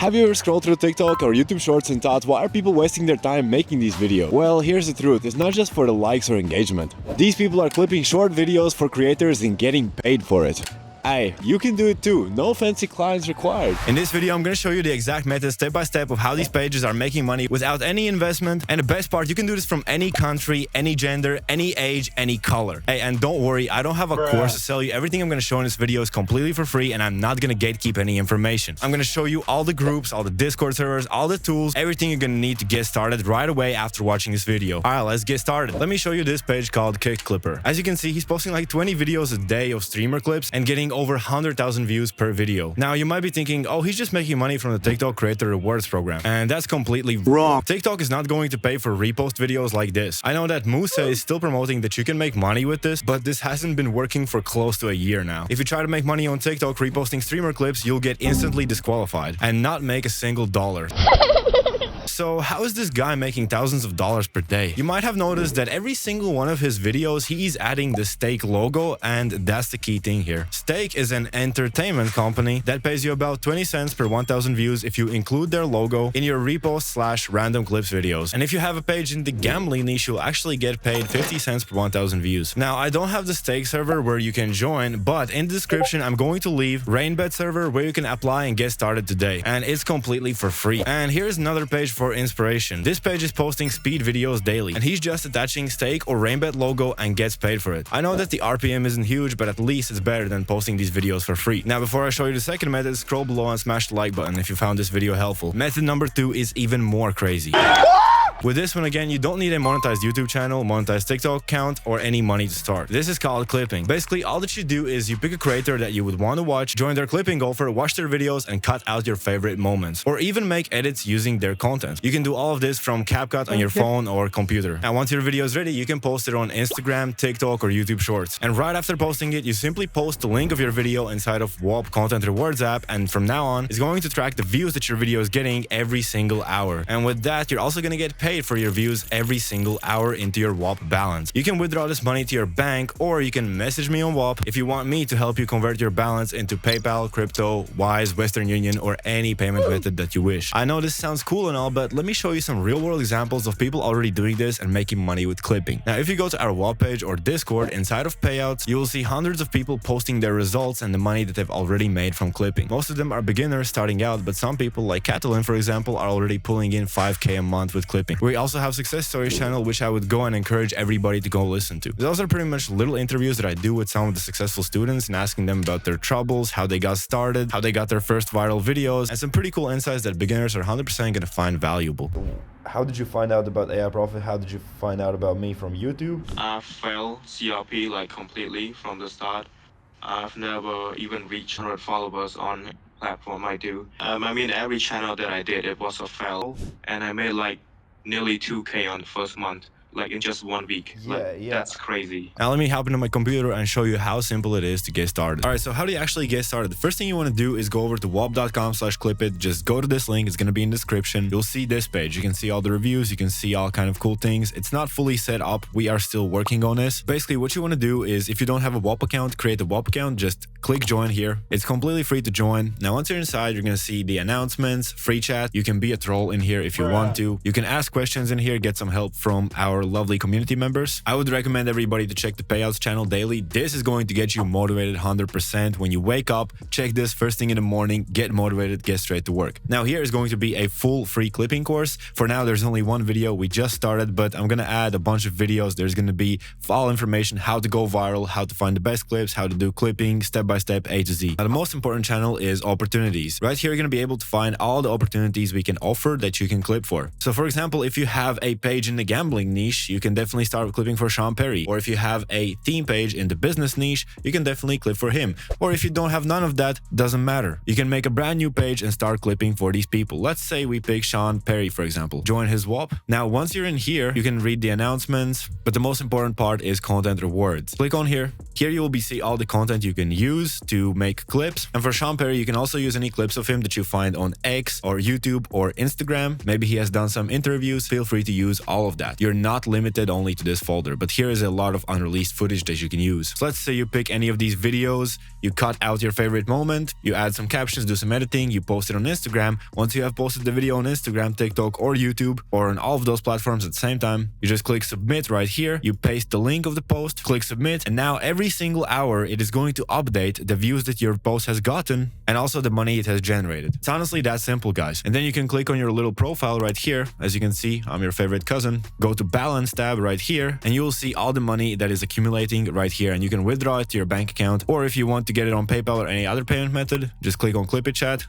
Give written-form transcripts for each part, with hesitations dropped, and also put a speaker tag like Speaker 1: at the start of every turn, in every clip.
Speaker 1: Have you ever scrolled through TikTok or YouTube Shorts and thought, why are people wasting their time making these videos? Well, here's the truth, it's not just for the likes or engagement. These people are clipping short videos for creators and getting paid for it. Hey, you can do it too, no fancy clients required.
Speaker 2: In this video, I'm gonna show you the exact method step by step of how these pages are making money without any investment. And the best part, you can do this from any country, any gender, any age, any color. Hey, and don't worry, I don't have a course to sell you. Everything I'm gonna show in this video is completely for free, and I'm not gonna gatekeep any information. I'm gonna show you all the groups, all the Discord servers, all the tools, everything you're gonna need to get started right away after watching this video. All right, let's get started. Let me show you this page called Kick Clipper. As you can see, he's posting like 20 videos a day of streamer clips and getting over 100,000 views per video. Now, you might be thinking, oh, he's just making money from the TikTok Creator Rewards program. And that's completely wrong. TikTok is not going to pay for repost videos like this. I know that Musa is still promoting that you can make money with this, but this hasn't been working for close to a year now. If you try to make money on TikTok reposting streamer clips, you'll get instantly disqualified and not make a single dollar. So how is this guy making thousands of dollars per day? You might have noticed that every single one of his videos, he's adding the Stake logo, and that's the key thing here. Stake is an entertainment company that pays you about 20 cents per 1,000 views if you include their logo in your repost/random clips videos. And if you have a page in the gambling niche, you'll actually get paid 50 cents per 1,000 views. Now, I don't have the Stake server where you can join, but in the description, I'm going to leave Rainbet server where you can apply and get started today. And it's completely for free. And here's another page for inspiration. This page is posting speed videos daily, and he's just attaching Stake or Rainbet logo and gets paid for it. I know that the RPM isn't huge, but at least it's better than posting these videos for free. Now, before I show you the second method, scroll below and smash the like button if you found this video helpful. Method number 2 is even more crazy. With this one, again, you don't need a monetized YouTube channel, monetized TikTok account, or any money to start. This is called clipping. Basically, all that you do is you pick a creator that you would want to watch, join their clipping offer, watch their videos, and cut out your favorite moments. Or even make edits using their content. You can do all of this from CapCut on your phone or computer. And once your video is ready, you can post it on Instagram, TikTok, or YouTube Shorts. And right after posting it, you simply post the link of your video inside of WOP Content Rewards app, and from now on, it's going to track the views that your video is getting every single hour. And with that, you're also going to get paid for your views every single hour into your WOP balance. You can withdraw this money to your bank, or you can message me on WOP if you want me to help you convert your balance into PayPal, crypto, Wise, Western Union, or any payment method that you wish. I know this sounds cool and all, but let me show you some real-world examples of people already doing this and making money with clipping. Now, if you go to our WOP page or Discord, inside of payouts, you will see hundreds of people posting their results and the money that they've already made from clipping. Most of them are beginners starting out, but some people, like Catalan, for example, are already pulling in 5K a month with clipping. We also have success stories channel, which I would go and encourage everybody to go listen to. Those are pretty much little interviews that I do with some of the successful students and asking them about their troubles, how they got started, how they got their first viral videos, and some pretty cool insights that beginners are 100% going to find valuable.
Speaker 3: How did you find out about AI Profit? How did you find out about me from YouTube?
Speaker 4: I failed CRP like completely from the start. I've never even reached 100 followers on platform I do. I mean, every channel that I did, it was a fail, and I made like nearly 2K on the first month, like in just 1 week. That's crazy.
Speaker 2: Now let me hop into my computer and show you how simple it is to get started. All right, so how do you actually get started? The first thing you want to do is go over to wop.com/clipit. Just go to this link. It's going to be in the description. You'll see this page. You can see all the reviews. You can see all kind of cool things. It's not fully set up. We are still working on this. Basically, what you want to do is if you don't have a WOP account, create a WOP account. Just click join here. It's completely free to join. Now, once you're inside, you're going to see the announcements, free chat. You can be a troll in here if you want to. You can ask questions in here, get some help from our lovely community members. I would recommend everybody to check the payouts channel daily. This is going to get you motivated 100%. When you wake up, check this first thing in the morning, get motivated, get straight to work. Now here is going to be a full free clipping course. For now, there's only one video. We just started, but I'm going to add a bunch of videos. There's going to be all information, how to go viral, how to find the best clips, how to do clipping, step-by-step, A to Z. Now, the most important channel is opportunities. Right here, you're going to be able to find all the opportunities we can offer that you can clip for. So for example, if you have a page in the gambling niche, you can definitely start clipping for Sean Perry. Or if you have a theme page in the business niche, you can definitely clip for him. Or if you don't have none of that, doesn't matter. You can make a brand new page and start clipping for these people. Let's say we pick Sean Perry, for example. Join his WOP. Now, once you're in here, you can read the announcements, but the most important part is content rewards. Click on here. Here you will see all the content you can use to make clips. And for Sean Perry, you can also use any clips of him that you find on X or YouTube or Instagram. Maybe he has done some interviews. Feel free to use all of that. You're not not limited only to this folder, but here is a lot of unreleased footage that you can use. So let's say you pick any of these videos, you cut out your favorite moment, you add some captions, do some editing, you post it on Instagram. Once you have posted the video on Instagram, TikTok, or YouTube, or on all of those platforms at the same time, you just click submit right here, you paste the link of the post, click submit, and now every single hour it is going to update the views that your post has gotten and also the money it has generated. It's honestly that simple, guys. And then you can click on your little profile right here. As you can see, I'm your favorite cousin. Go to balance tab right here and you will see all the money that is accumulating right here, and you can withdraw it to your bank account, or if you want to get it on PayPal or any other payment method, just click on Clip It Chat.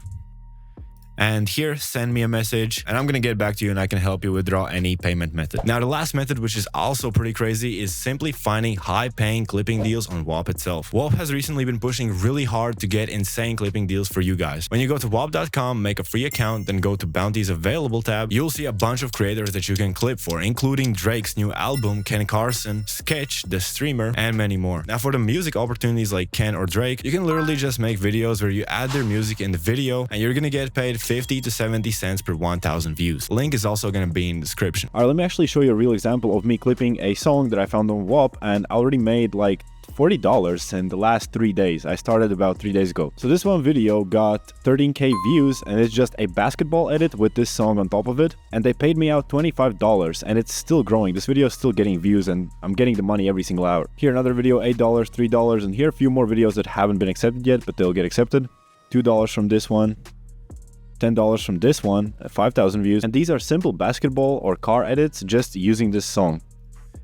Speaker 2: And here, send me a message and I'm gonna get back to you and I can help you withdraw any payment method. Now, the last method, which is also pretty crazy, is simply finding high-paying clipping deals on WAP itself. WAP has recently been pushing really hard to get insane clipping deals for you guys. When you go to WAP.com, make a free account, then go to Bounties Available tab, you'll see a bunch of creators that you can clip for, including Drake's new album, Ken Carson, Sketch, the streamer, and many more. Now, for the music opportunities like Ken or Drake, you can literally just make videos where you add their music in the video and you're gonna get paid 50 to 70 cents per 1,000 views. Link is also going to be in the description.
Speaker 1: Alright, let me actually show you a real example of me clipping a song that I found on WAP, and I already made like $40 in the last 3 days. I started about 3 days ago. So this one video got 13k views and it's just a basketball edit with this song on top of it, and they paid me out $25 and it's still growing. This video is still getting views and I'm getting the money every single hour. Here another video, $8, $3, and here a few more videos that haven't been accepted yet, but they'll get accepted. $2 from this one, $10 from this one, 5,000 views, and these are simple basketball or car edits just using this song.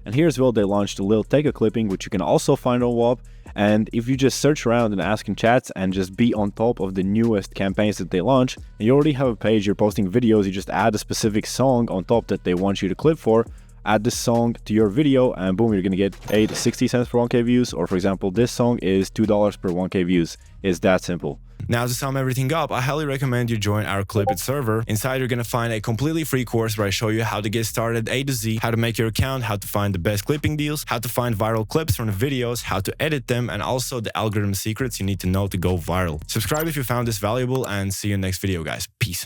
Speaker 1: And here as well, they launched a little take a clipping, which you can also find on WAP, and if you just search around and ask in chats and just be on top of the newest campaigns that they launch, and you already have a page, you're posting videos, you just add a specific song on top that they want you to clip for, add this song to your video, and boom, you're gonna get paid 60 cents per 1k views, or for example, this song is $2 per 1k views. It's that simple.
Speaker 2: Now, to sum everything up, I highly recommend you join our Clip It server. Inside, you're going to find a completely free course where I show you how to get started A to Z, how to make your account, how to find the best clipping deals, how to find viral clips from the videos, how to edit them, and also the algorithm secrets you need to know to go viral. Subscribe if you found this valuable, and see you in the next video, guys. Peace.